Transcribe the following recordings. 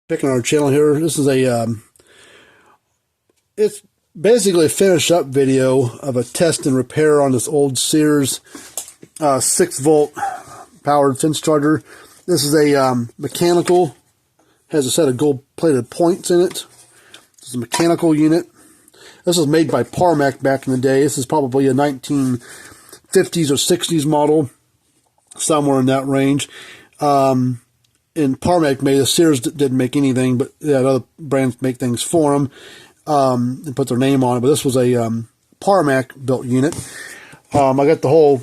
picking our channel here. This is it's basically a finish up video of a test and repair on this old Sears 6-volt powered fence charger. This is a mechanical, has a set of gold plated points in it. This is a mechanical unit. This was made by Parmac back in the day. This is probably a 1950s or 60s model, somewhere in that range. And Parmac made it. Sears didn't make anything, but yeah, other brands make things for them and put their name on it. But this was a Parmac built unit. I got the whole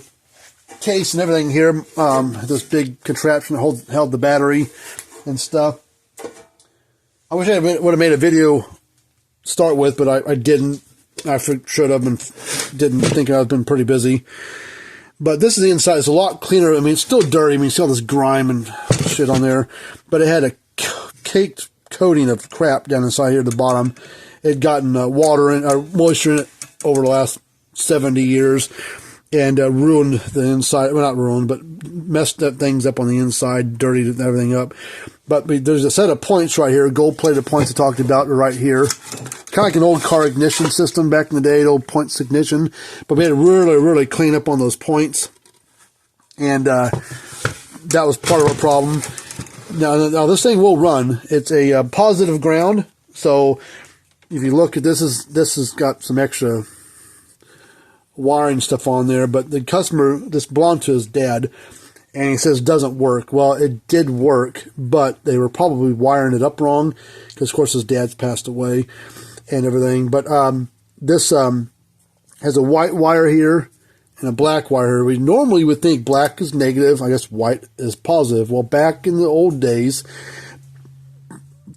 case and everything here. This big contraption that held the battery and stuff. I wish I would have made a video to start with, but I didn't. I should have, and didn't, think I've been pretty busy. But this is the inside. It's a lot cleaner. I mean, it's still dirty. I mean, you see all this grime and shit on there. But it had a caked coating of crap down inside here at the bottom. It had gotten water and moisture in it over the last 70 years. And ruined the inside. Well, not ruined, but messed up things up on the inside, dirtied everything up. But there's a set of points right here, gold-plated points I talked about right here. Kind of like an old car ignition system back in the day, old points ignition. But we had to really, really clean up on those points. And that was part of our problem. Now this thing will run. It's a positive ground. So if you look at this, has got some extra wiring stuff on there, but the customer, this belonged to his dad, and he says it doesn't work. Well, it did work, but they were probably wiring it up wrong, because of course his dad's passed away and everything. But this has a white wire here and a black wire. We normally would think black is negative, I guess white is positive. Well, back in the old days,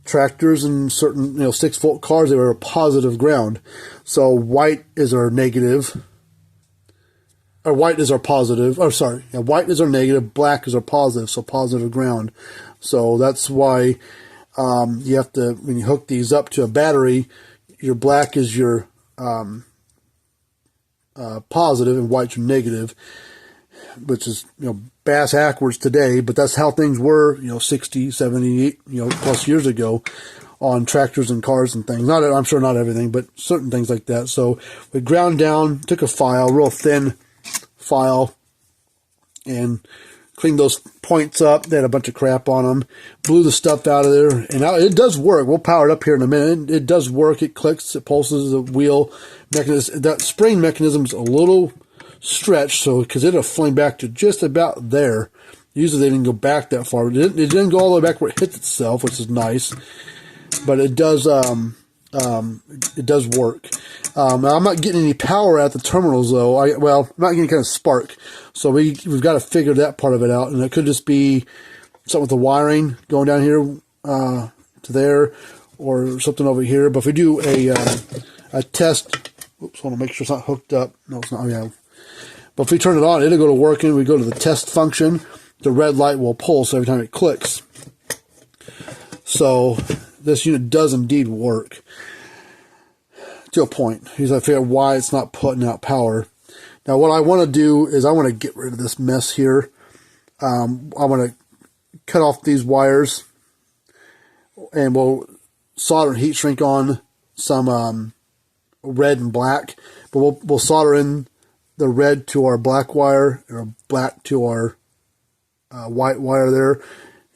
tractors and certain 6-volt cars, they were a positive ground. So white is our negative. Or white is our positive. Oh, sorry. Yeah, white is our negative. Black is our positive. So positive ground. So that's why you have to, when you hook these up to a battery, your black is your positive and white's your negative, which is, bass backwards today, but that's how things were, 60, 70, plus years ago on tractors and cars and things. Not, I'm sure not everything, but certain things like that. So we ground down, took a file, real thin file, and cleaned those points up. They had a bunch of crap on them. Blew the stuff out of there, and now it does work. We'll power it up here in a minute. It does work. It clicks. It pulses the wheel mechanism. That spring mechanism's a little stretched, so because it'll fling back to just about there. Usually they didn't go back that far. It didn't go all the way back where it hits itself, which is nice. But it does. It does work. Now I'm not getting any power at the terminals though. I'm not getting any kind of spark. So we've got to figure that part of it out. And it could just be something with the wiring going down here to there, or something over here. But if we do a test, oops, I want to make sure it's not hooked up. No, it's not. Yeah. But if we turn it on, it'll go to working. We go to the test function. The red light will pulse every time it clicks. So this unit does indeed work to a point. He's got to figure out why it's not putting out power. Now what I want to do is I want to get rid of this mess here. I want to cut off these wires, and we'll solder and heat shrink on some red and black. But we'll solder in the red to our black wire, or black to our white wire there,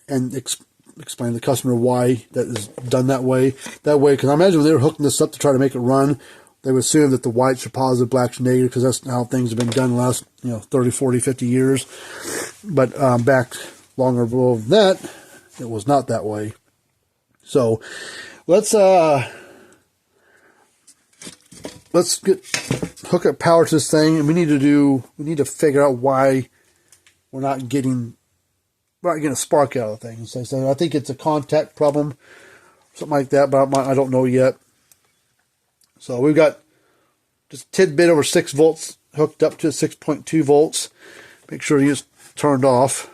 and explain to the customer why that is done that way. That way, because I imagine when they were hooking this up to try to make it run, they would assume that the whites are positive, blacks are negative, because that's how things have been done the last 30, 40, 50 years. But back longer ago than that, it was not that way. So let's hook up power to this thing, and we need to figure out why we're not getting a spark out of the thing. So I think it's a contact problem, something like that, but I don't know yet. So we've got just a tidbit over 6 volts hooked up to 6.2 volts. Make sure it's turned off.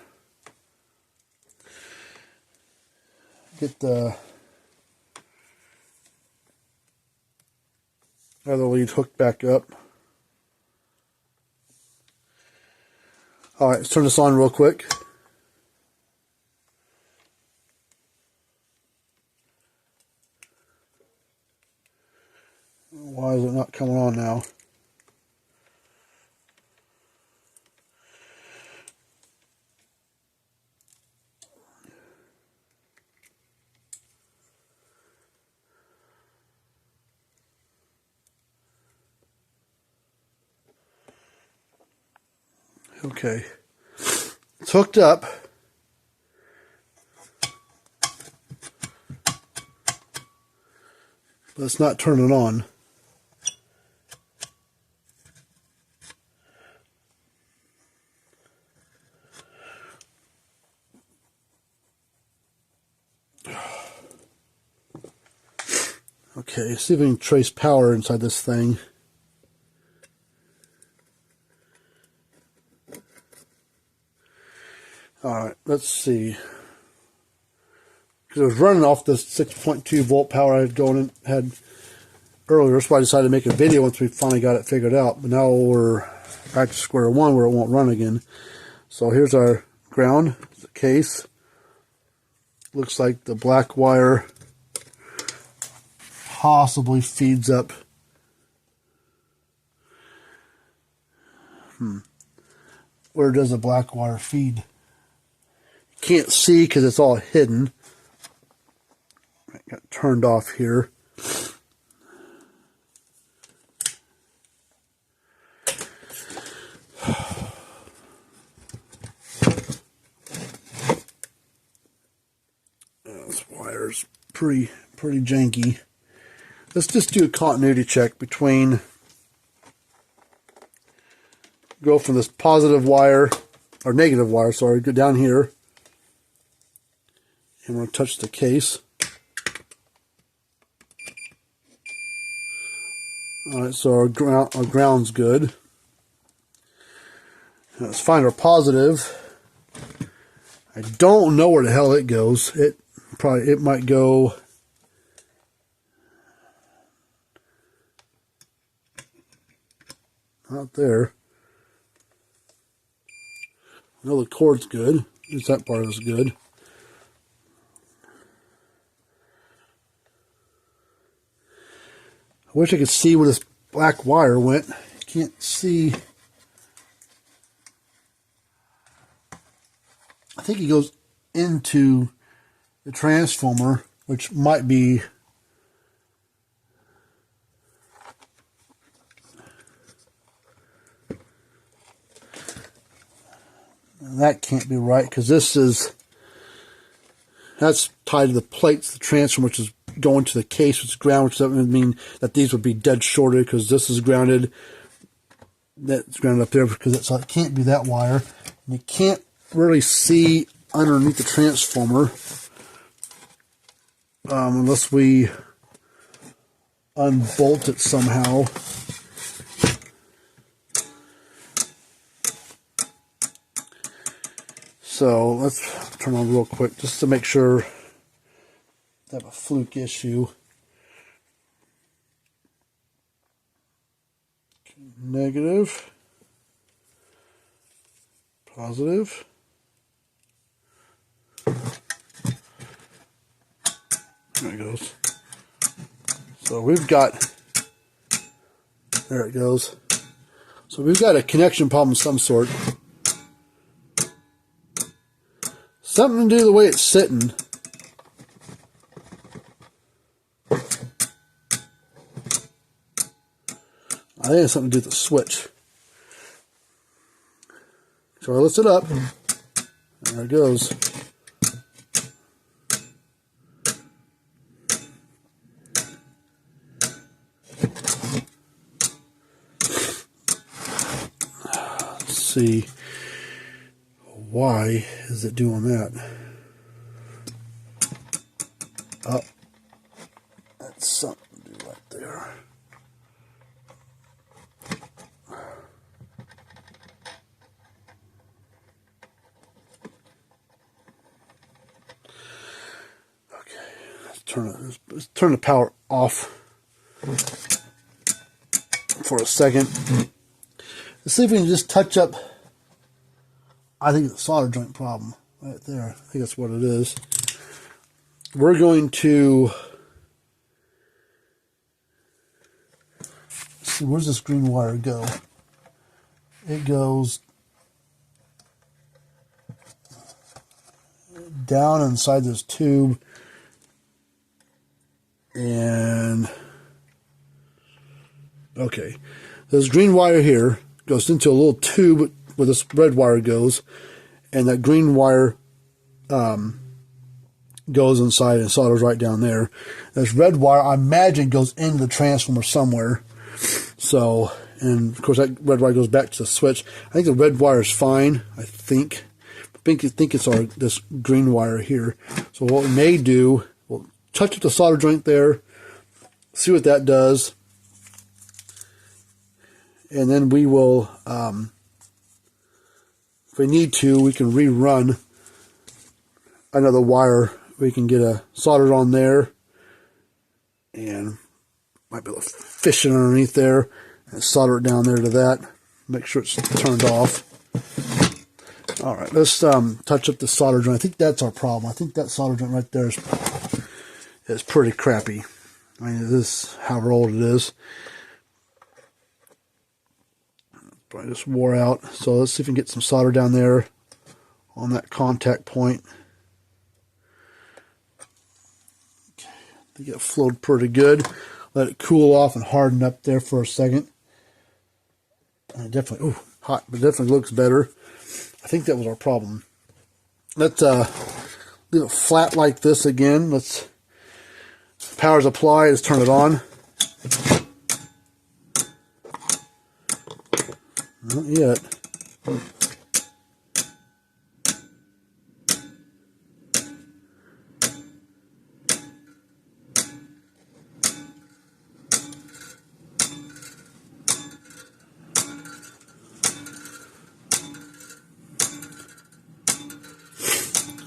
Get the other lead hooked back up. All right, let's turn this on real quick. Why is it not coming on now? Okay, it's hooked up. But it's not turning on. Okay, see if we can trace power inside this thing. Alright, let's see. Because it was running off this 6.2 volt power I had earlier. That's why I decided to make a video once we finally got it figured out. But now we're back to square one where it won't run again. So here's our ground, the case. Looks like the black wire possibly feeds up. Where does the black wire feed? Can't see because it's all hidden. It got turned off here. This wire's pretty janky. Let's just do a continuity check between. Go from this positive wire, or negative wire, sorry, go down here. And we're going to touch the case. Alright, so our ground's good. Now let's find our positive. I don't know where the hell it goes. It might go out there. I know the cord's good. At least that part is good. I wish I could see where this black wire went. I can't see. I think it goes into the transformer, which might be that can't be right because that's tied to the plates, the transformer, which is going to the case, which is ground, which doesn't mean that these would be dead shorted because this is grounded. That's grounded up there because so it can't be that wire. And you can't really see underneath the transformer unless we unbolt it somehow. So let's turn on real quick just to make sure I have a fluke issue. Negative, positive. There it goes. So we've got, there it goes. So we've got a connection problem of some sort. Something to do with the way it's sitting. I think it's something to do with the switch. So I lift it up. There it goes. Let's see. Why is it doing that? Oh, that's something to do right there. Let's turn the power off for a second. Let's see if we can just touch up. I think it's a solder joint problem right there. I think that's what it is. We're going to see, where's this green wire go? It goes down inside this tube, and okay, this green wire here goes into a little tube where this red wire goes, and that green wire goes inside and solders right down there. This red wire, I imagine, goes into the transformer somewhere. So, and of course that red wire goes back to the switch. I think the red wire is fine. I think it's this green wire here. So what we may do, we'll touch up the solder joint there, see what that does, and then we will, if we need to, we can rerun another wire. We can get a solder on there, and might be able to fish it underneath there and solder it down there to that. Make sure it's turned off. All right, let's touch up the solder joint. I think that's our problem. I think that solder joint right there is pretty crappy. I mean, it is however old it is. Probably just wore out. So let's see if we can get some solder down there on that contact point. Okay, I think it flowed pretty good. Let it cool off and harden up there for a second. And it definitely, ooh, hot, but definitely looks better. I think that was our problem. Let's leave it flat like this again. Power's applied, let's turn it on. Not yet.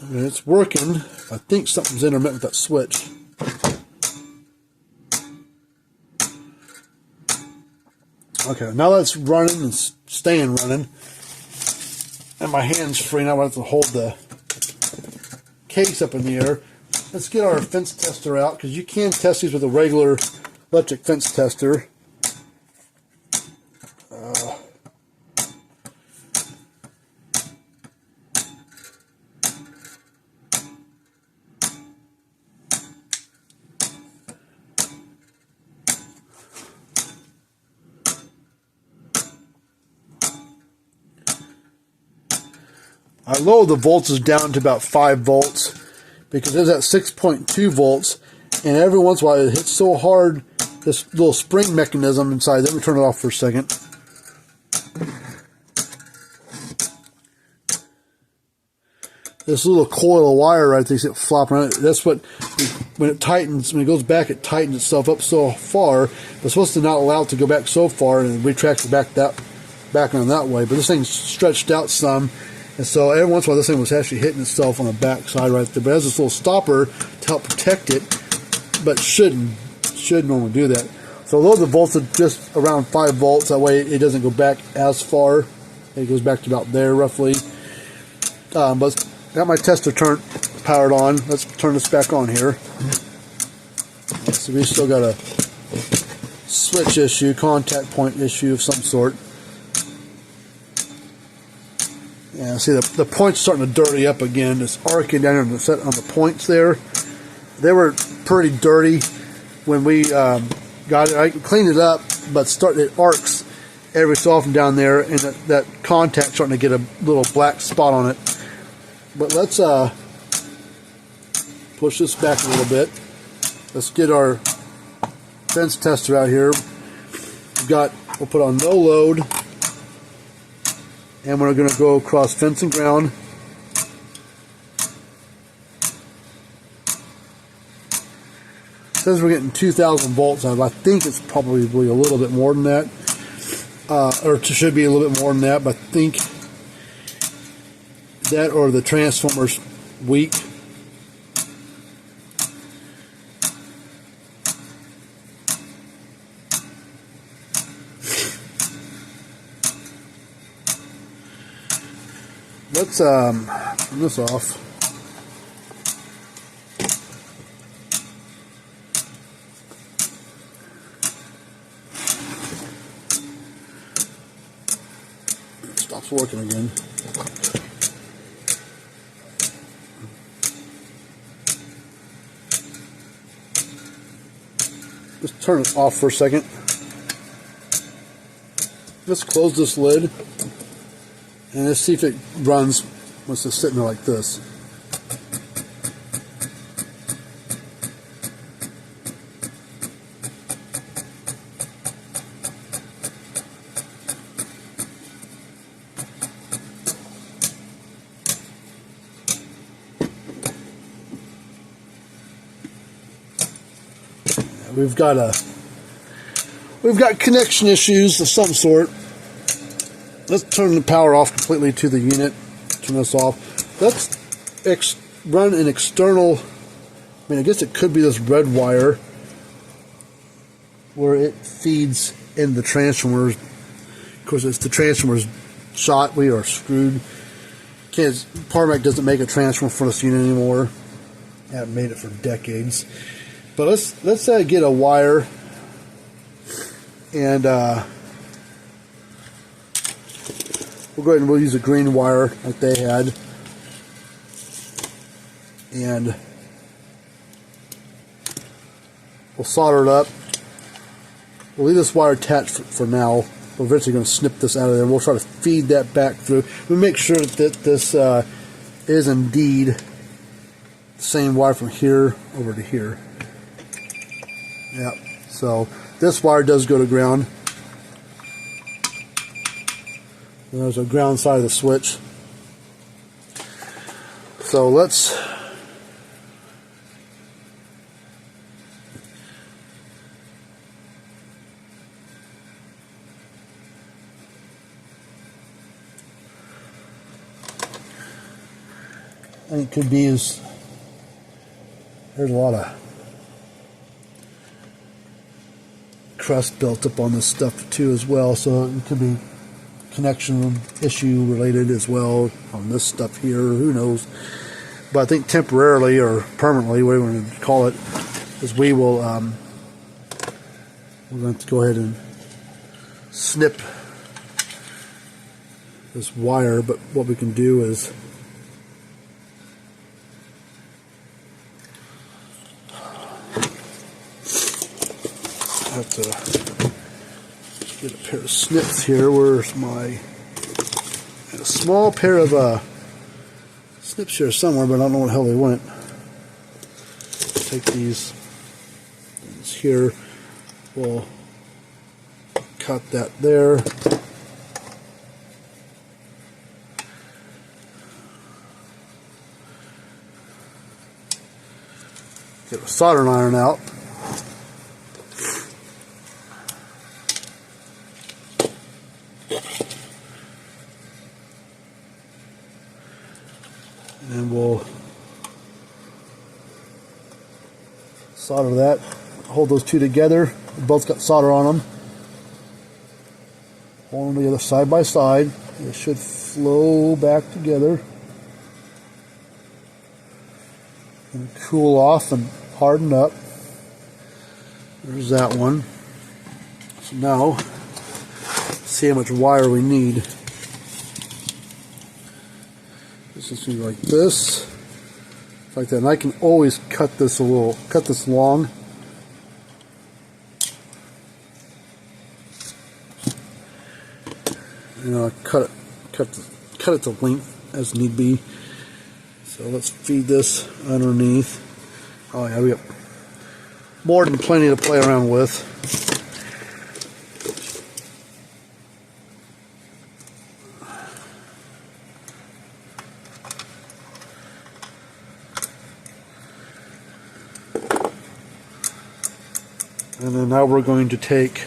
And it's working. I think something's intermittent with that switch. Okay, now that's running and staying running, and my hand's free. Now I have to hold the case up in the air. Let's get our fence tester out, because you can test these with a regular electric fence tester. I lowered the voltage down to about 5 volts because it was at 6.2 volts, and every once in a while it hits so hard, this little spring mechanism inside. Let me turn it off for a second. This little coil of wire right there, you see it flopping around. That's what, when it tightens, when it goes back, it tightens itself up so far. It's supposed to not allow it to go back so far, and it retracts it back on that way. But this thing's stretched out some. And so every once in a while this thing was actually hitting itself on the back side right there. But it has this little stopper to help protect it, but should normally do that. So lower the voltage just around 5 volts. That way it doesn't go back as far. It goes back to about there roughly. But got my tester powered on. Let's turn this back on here. So we still got a switch issue, contact point issue of some sort. Yeah, see the point's starting to dirty up again. It's arcing down here on the points there. They were pretty dirty when we got it. I cleaned it up, but it arcs every so often down there, and that contact's starting to get a little black spot on it. But let's push this back a little bit. Let's get our fence tester out here. We'll put on no load. And we're going to go across fence and ground. It says we're getting 2,000 volts out of it. I think it's probably a little bit more than that. Or it should be a little bit more than that, but I think that or the transformer's weak. Let's turn this off. It's working again. Just turn it off for a second. Let's close this lid and let's see if it runs once it's sitting there like this. We've got connection issues of some sort. Let's turn the power off completely to the unit. Turn this off. Let's run an external. I mean, I guess it could be this red wire where it feeds in the transformers. Of course, it's the transformers shot. We are screwed. Parmac doesn't make a transformer for this unit anymore. I haven't made it for decades. But let's get a wire and we'll go ahead and we'll use a green wire like they had, and we'll solder it up. We'll leave this wire attached for now. We're eventually going to snip this out of there. We'll try to feed that back through. We'll make sure that this is indeed the same wire from here over to here. Yep. So this wire does go to ground. And there's a ground side of the switch. So let's I think it could be there's a lot of crust built up on this stuff too as well, so it could be connection issue related as well on this stuff here, who knows. But I think temporarily or permanently, whatever we want to call it, is we will we're going to go ahead and snip this wire. But what we can do is I have to get a pair of snips here. Where's my a small pair of snips here somewhere, but I don't know where the hell they went. Take these things here. We'll cut that there. Get a soldering iron out. And we'll solder that, hold those two together. They both got solder on them. Hold them together side by side. It should flow back together and cool off and harden up. There's that one. So now, let's see how much wire we need. This is going to be like this, like that, and I can always cut this long. You know, cut it to length as need be. So let's feed this underneath. Oh yeah, we got more than plenty to play around with. And then now we're going to take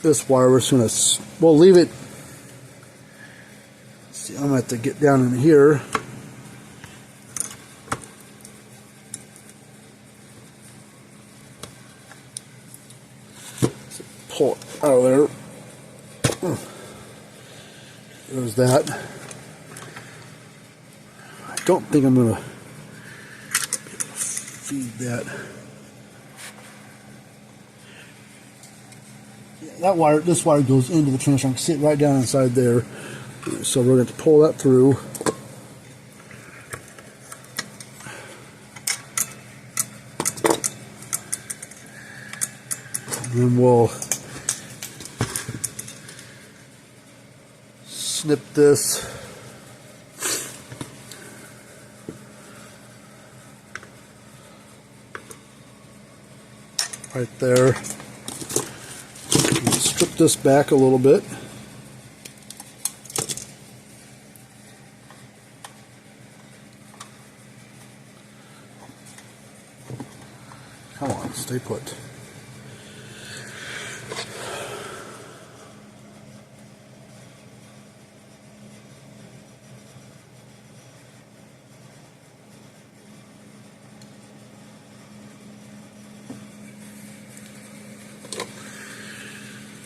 this wire. We're just going to, we'll leave it. See, I'm going to have to get down in here. So pull it out of there. There's that. I don't think I'm going to feed that. that wire, this wire goes into the transformer. I can see it right down inside there. So we're going to pull that through. And then we'll snip this. Right there. Strip this back a little bit. Come on, stay put.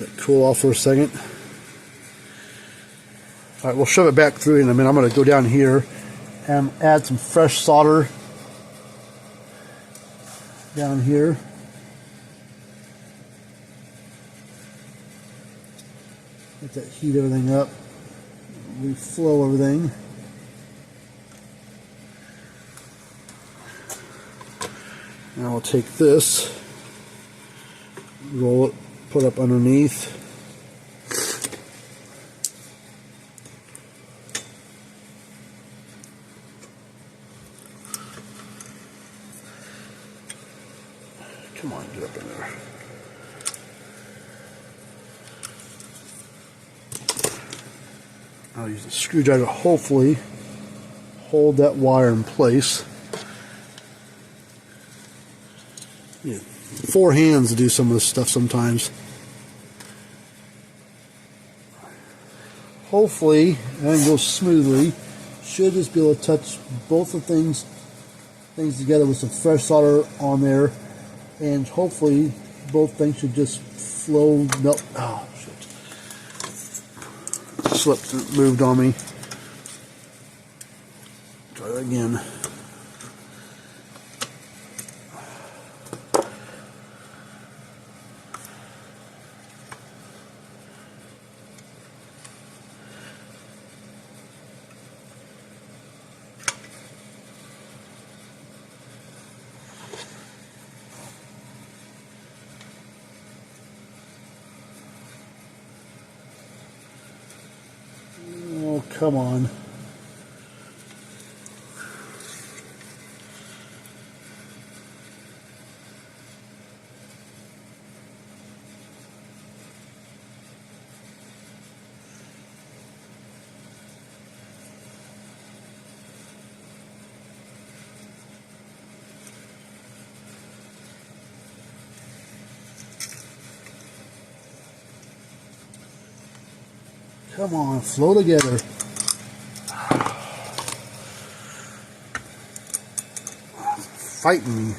Let it cool off for a second. All right, we'll shove it back through in a minute. I'm going to go down here and add some fresh solder down here. Let that heat everything up, reflow everything. Now we'll take this, roll it, put up underneath. Come on, get up in there. I'll use a screwdriver to hopefully hold that wire in place. Yeah, 4 hands to do some of this stuff sometimes. Hopefully, everything goes smoothly. Should just be able to touch both the things together with some fresh solder on there. And hopefully both things should just flow, melt. Oh, shit. Slipped, moved on me. Try that again. Oh, come on. Come on, flow together. Fighting me.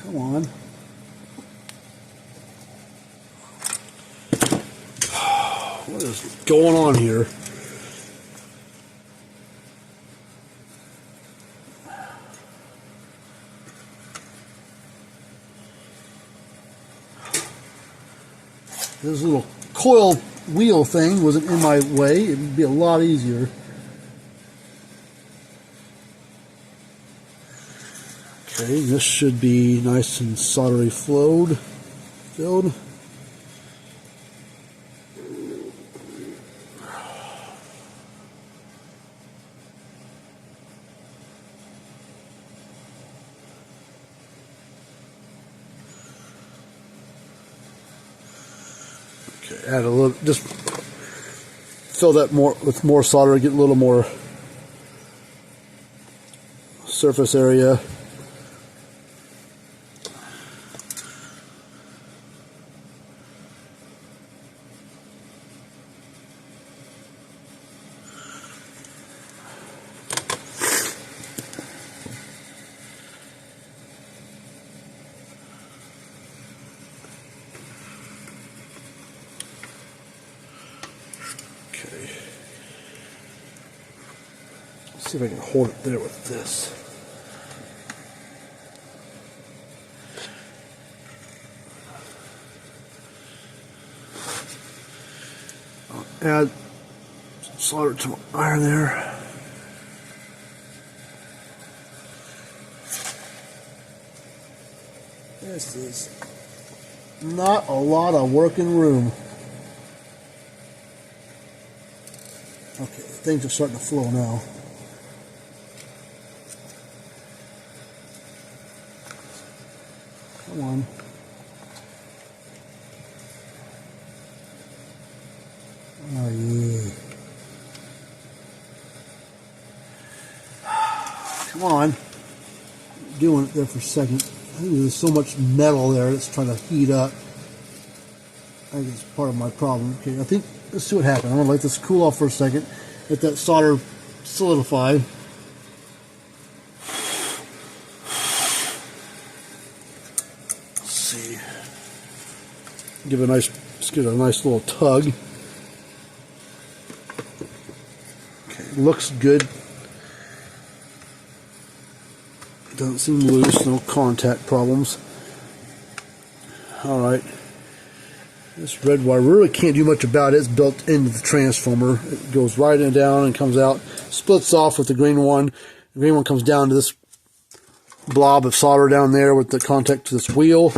Come on. What is going on here? This little coil wheel thing wasn't in my way. It would be a lot easier. Okay, this should be nice and soldery filled. Okay, add a little, just fill that more with more solder, get a little more surface area. See if I can hold it there with this. add solder to my iron there. This is not a lot of working room. Okay, things are starting to flow now. Come on. Oh, yeah. Come on. Doing it there for a second. I think there's so much metal there that's trying to heat up. I think it's part of my problem. Okay, I think, let's see what happens. I'm going to let this cool off for a second. Let that solder solidify. Let's see. Give it a nice, let's give it a nice little tug. Okay, looks good. Doesn't seem loose, no contact problems. Alright. This red wire, we really can't do much about it. It's built into the transformer. It goes right in down and comes out, splits off with the green one. The green one comes down to this blob of solder down there with the contact to this wheel.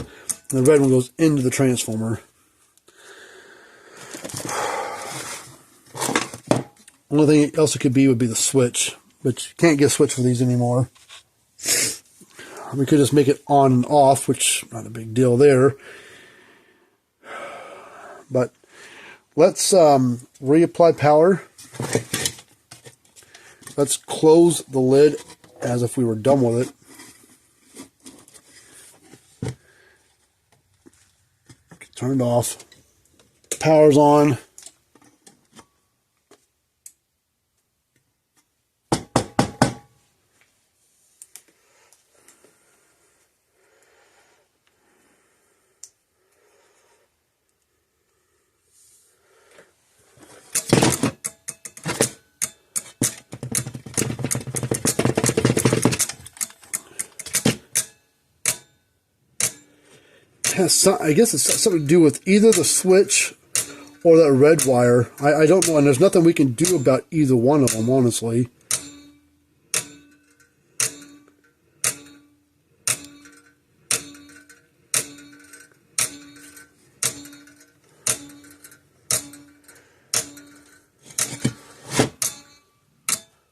And the red one goes into the transformer. Only thing else it could be would be the switch, but you can't get a switch for these anymore. We could just make it on and off, which not a big deal there. But let's reapply power. Let's close the lid as if we were done with it. Turn it off. Power's on. I guess it's something to do with either the switch or that red wire. I don't know, and there's nothing we can do about either one of them, honestly.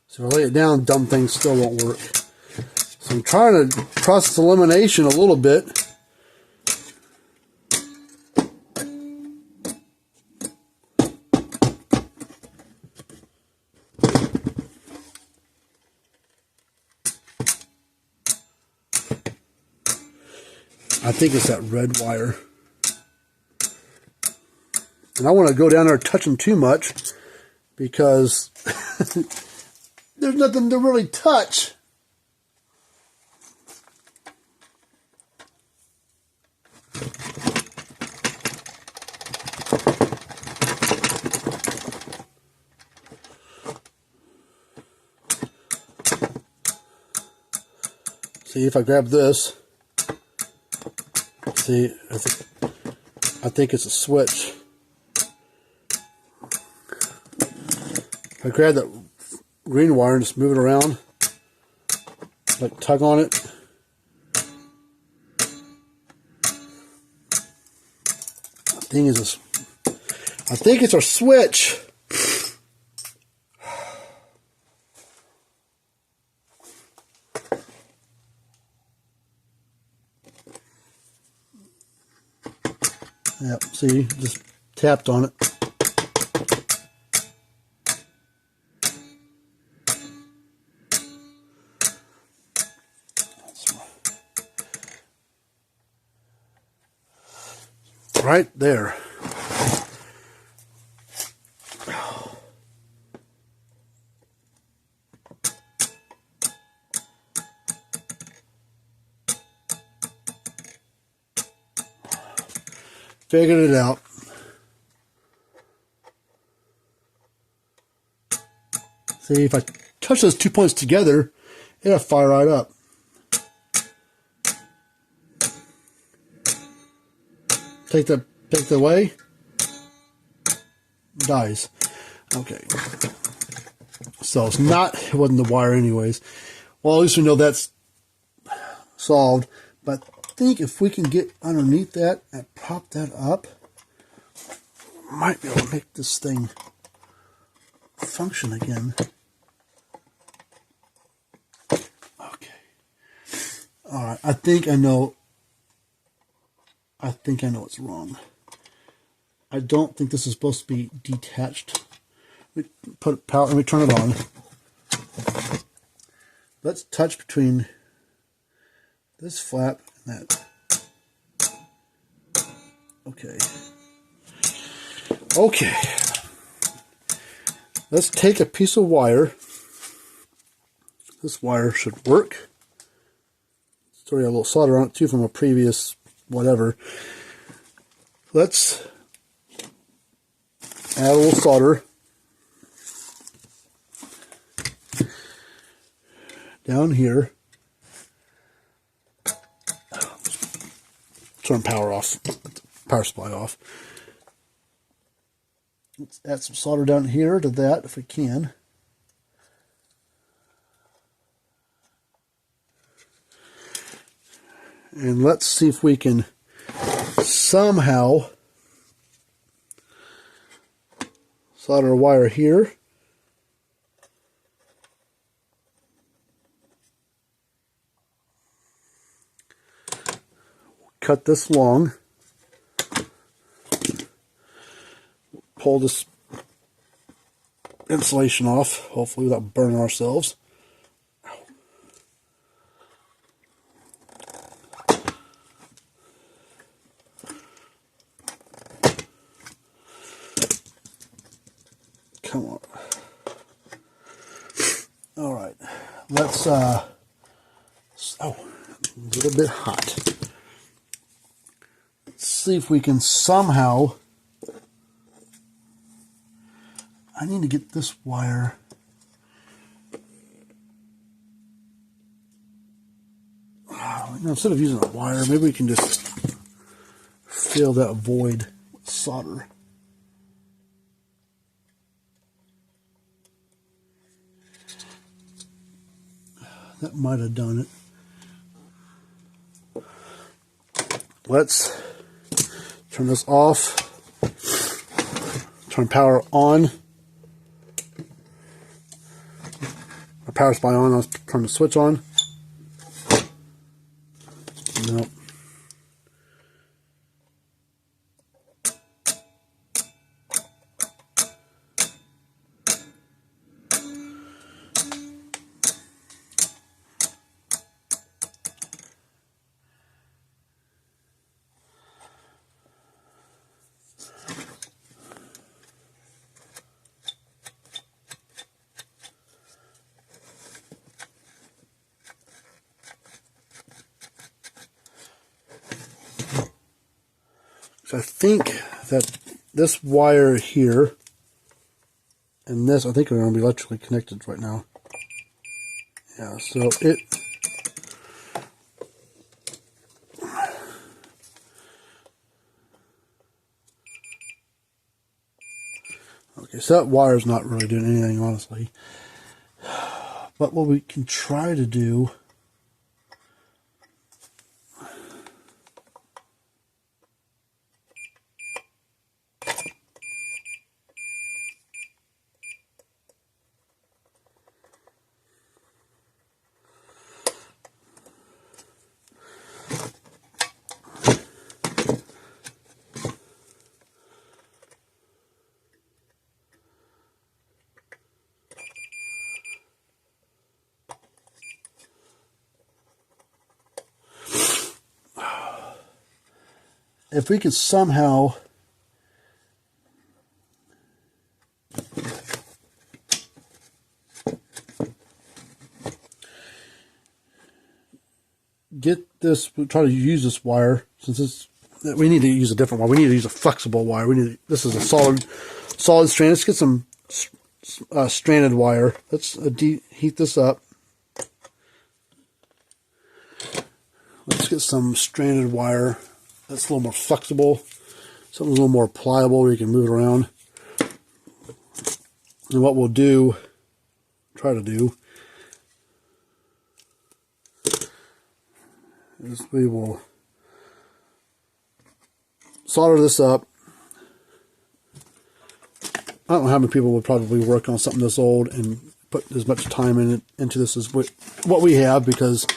So if I lay it down, dumb things still won't work. So I'm trying to process elimination a little bit. I think it's that red wire. And I want to go down there touching too much because there's nothing to really touch. See, if I grab this, see, I think it's a switch. If I grab that green wire and just move it around, like tug on it, I think it's our switch. Yep, see, just tapped on it. Right there. Figured it out. See, if I touch those 2 points together, it'll fire right up. Take that away, dies. Okay. So it's not, it wasn't the wire anyways. Well, at least we know that's solved. But I think if we can get underneath that and pop that up, might be able to make this thing function again. Okay. Alright, I think I know what's wrong. I don't think this is supposed to be detached. Let me turn it on. Let's touch between this flap and that. Okay. Okay. Let's take a piece of wire. This wire should work. It's already a little solder on it too from a previous whatever. Let's add a little solder down here. Turn power off, power supply off. Let's add some solder down here to that if we can. And let's see if we can somehow solder a wire here. Cut this long. Pull this insulation off, hopefully without burning ourselves. Come on. All right, let's, oh, a little bit hot. Let's see if we can somehow, I need to get this wire, instead of using a wire, maybe we can just fill that void with solder. That might have done it. Let's turn this off. Turn power on. Our power supply on. Let's turn the switch on. Nope. So I think that this wire here and this, I think, are going to be electrically connected right now. Yeah, so it, okay, so that wire is not really doing anything, honestly. But what we can try to do, if we could somehow get this, we'll try to use this wire, since it's, we need to use a different wire. We need to use a flexible wire. This is a solid strand. Let's get some stranded wire. Let's heat this up. Let's get some stranded wire that's a little more flexible, something a little more pliable where you can move it around. And what we'll do, try to do, is we will solder this up. I don't know how many people would probably work on something this old and put as much time into this as what we have, because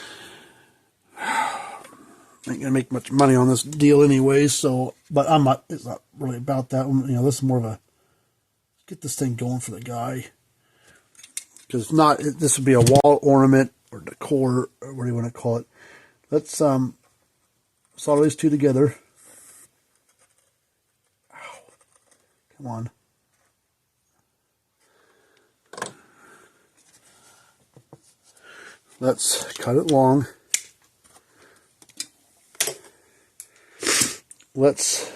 I ain't gonna make much money on this deal anyways. So, but I'm not. It's not really about that. You know, this is more of a get this thing going for the guy, because if not, this would be a wall ornament or decor, or what do you want to call it. Let's solder these two together. Ow. Come on. Let's cut it long. Let's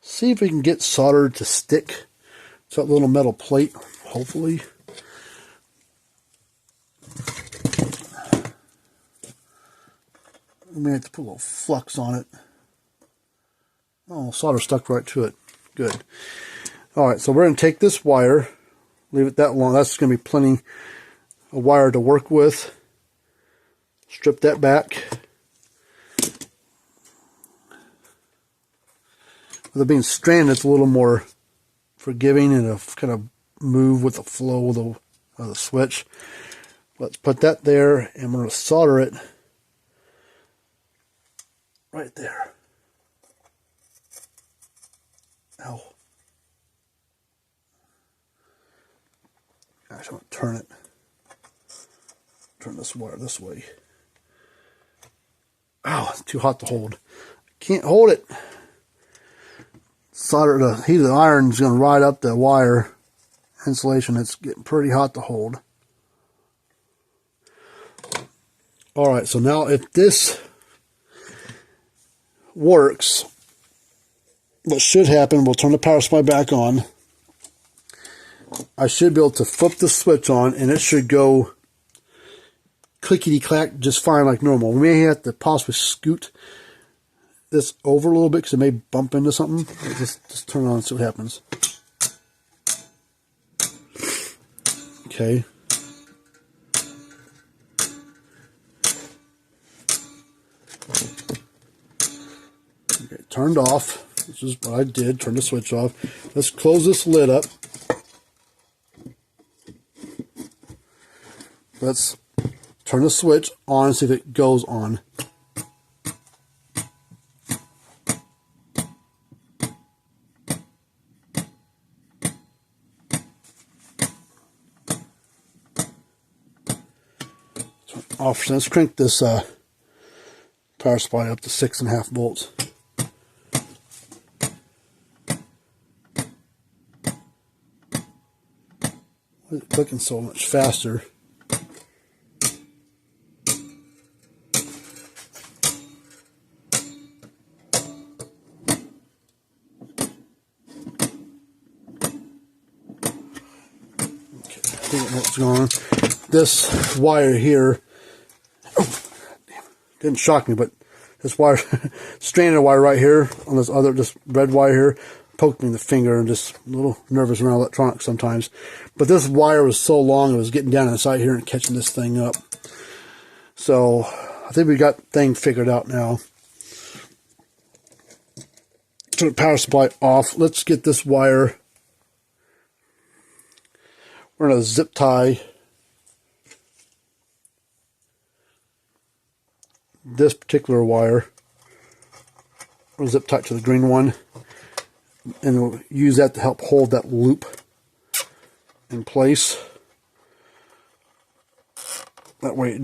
see if we can get solder to stick to that little metal plate, hopefully. We may have to put a little flux on it. Oh, solder stuck right to it. Good. Alright, so we're going to take this wire, leave it that long. That's going to be plenty of wire to work with. Strip that back. With it being stranded, it's a little more forgiving and it'll kind of move with the flow of the switch. Let's put that there, and we're going to solder it right there. Ow. Gosh, I'm going to turn it. Turn this wire this way. Ow, it's too hot to hold. Can't hold it. Solder, the heat of the iron is going to ride up the wire insulation. It's getting pretty hot to hold. Alright, so now if this works, what should happen, we'll turn the power supply back on. I should be able to flip the switch on, and it should go clickety-clack just fine like normal. We may have to possibly scoot this over a little bit because it may bump into something. Just turn it on and see what happens. Okay. Okay, turned off. This is what I did. Turn the switch off. Let's close this lid up. Let's turn the switch on and see if it goes on. Off. Let's crank this power supply up to 6.5 volts. Why is it clicking so much faster? I think what's going on. This wire here, didn't shock me, but this wire, stranded wire right here on this other, this red wire here, poked me in the finger, and just a little nervous around electronics sometimes. But this wire was so long, it was getting down inside here and catching this thing up. So I think we got the thing figured out now. Turn the power supply off. Let's get this wire. We're going to zip tie this particular wire. We'll zip tie to the green one, and we'll use that to help hold that loop in place. That way it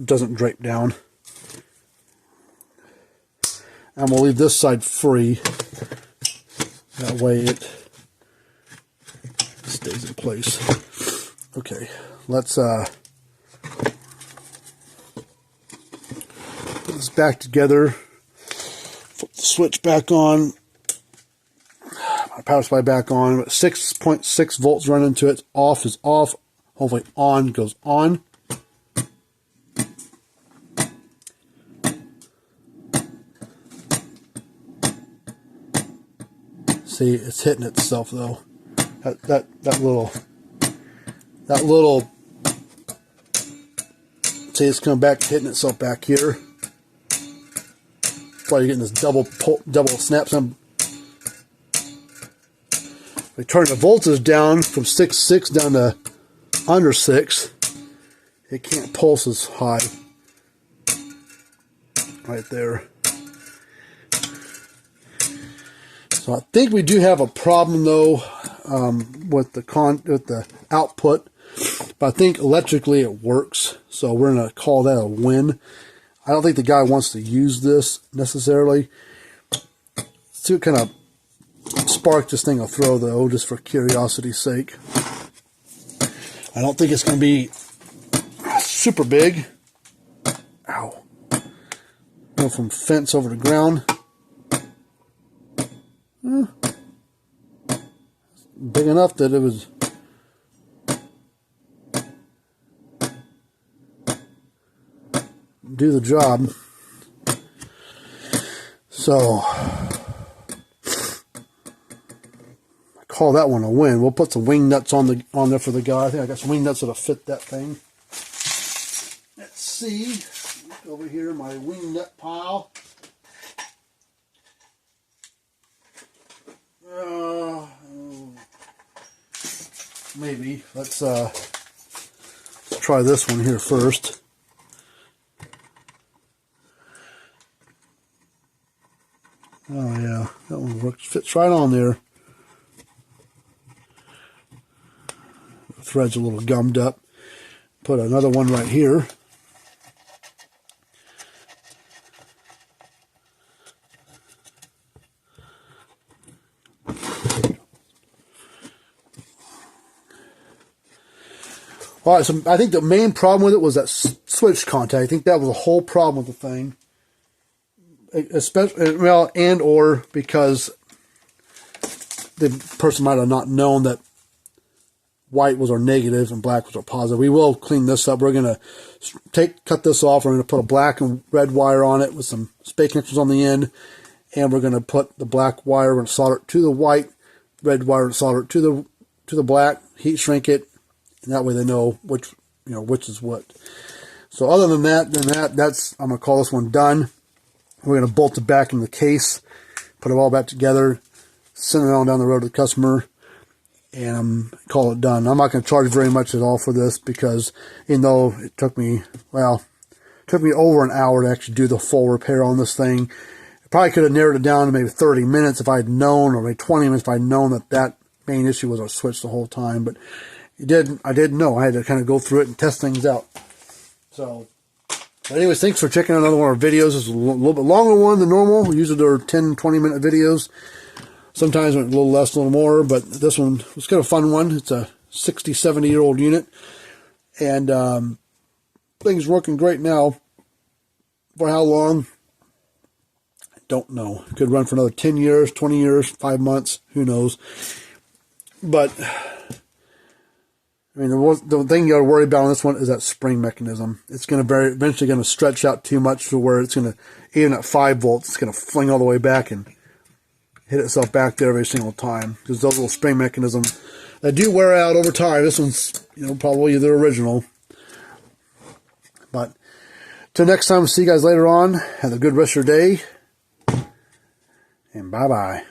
doesn't drape down. And we'll leave this side free. That way it stays in place. Okay, let's put this back together. Flip the switch back on. My power supply back on. 6.6 volts running into it. Off is off. Hopefully on goes on. See, it's hitting itself though. That little, see, it's coming back, hitting itself back here. That's why you're getting this double snaps. We turn the voltage down from 6.6 down to under 6. It can't pulse as high. Right there. So I think we do have a problem though with the output, but I think electrically it works. So we're gonna call that a win. I don't think the guy wants to use this necessarily. Let's see what kind of spark this thing will throw though, just for curiosity's sake. I don't think it's gonna be super big. Ow. Go from fence over to ground. Big enough that it was do the job. So I call that one a win. We'll put some wing nuts on there for the guy. I think I got some wing nuts that'll fit that thing. Let's see. Over here, my wing nut pile. Maybe. Let's try this one here first. Oh yeah, that one works. Fits right on there. The thread's a little gummed up. Put another one right here. All right, so I think the main problem with it was that switch contact. I think that was the whole problem with the thing. Especially, well, and or because the person might have not known that white was our negative and black was our positive. We will clean this up. We're going to cut this off. We're going to put a black and red wire on it with some spade connectors on the end. And we're going to put the black wire, we're going to solder it to the white, red wire, and solder it to the black, heat shrink it. And that way they know which is what. So other than that, that's I'm gonna call this one done. We're gonna bolt it back in the case, put it all back together, send it on down the road to the customer, and call it done. I'm not gonna charge very much at all for this because even though it took me over an hour to actually do the full repair on this thing. I probably could have narrowed it down to maybe 30 minutes if I had known, or maybe 20 minutes if I had known that main issue was our switch the whole time. But I did know. I had to kind of go through it and test things out. So, but anyways, thanks for checking out another one of our videos. This is a little bit longer one than normal. Usually they're 10, 20-minute videos. Sometimes a little less, a little more, but this one was kind of a fun one. It's a 60, 70-year-old unit. And things working great now. For how long? I don't know. It could run for another 10 years, 20 years, 5 months. Who knows? But I mean, the thing you got to worry about on this one is that spring mechanism. It's going to eventually going to stretch out too much to where it's going to, even at 5 volts, it's going to fling all the way back and hit itself back there every single time. Because those little spring mechanisms, they do wear out over time. This one's, probably the original. But till next time, see you guys later on. Have a good rest of your day. And bye-bye.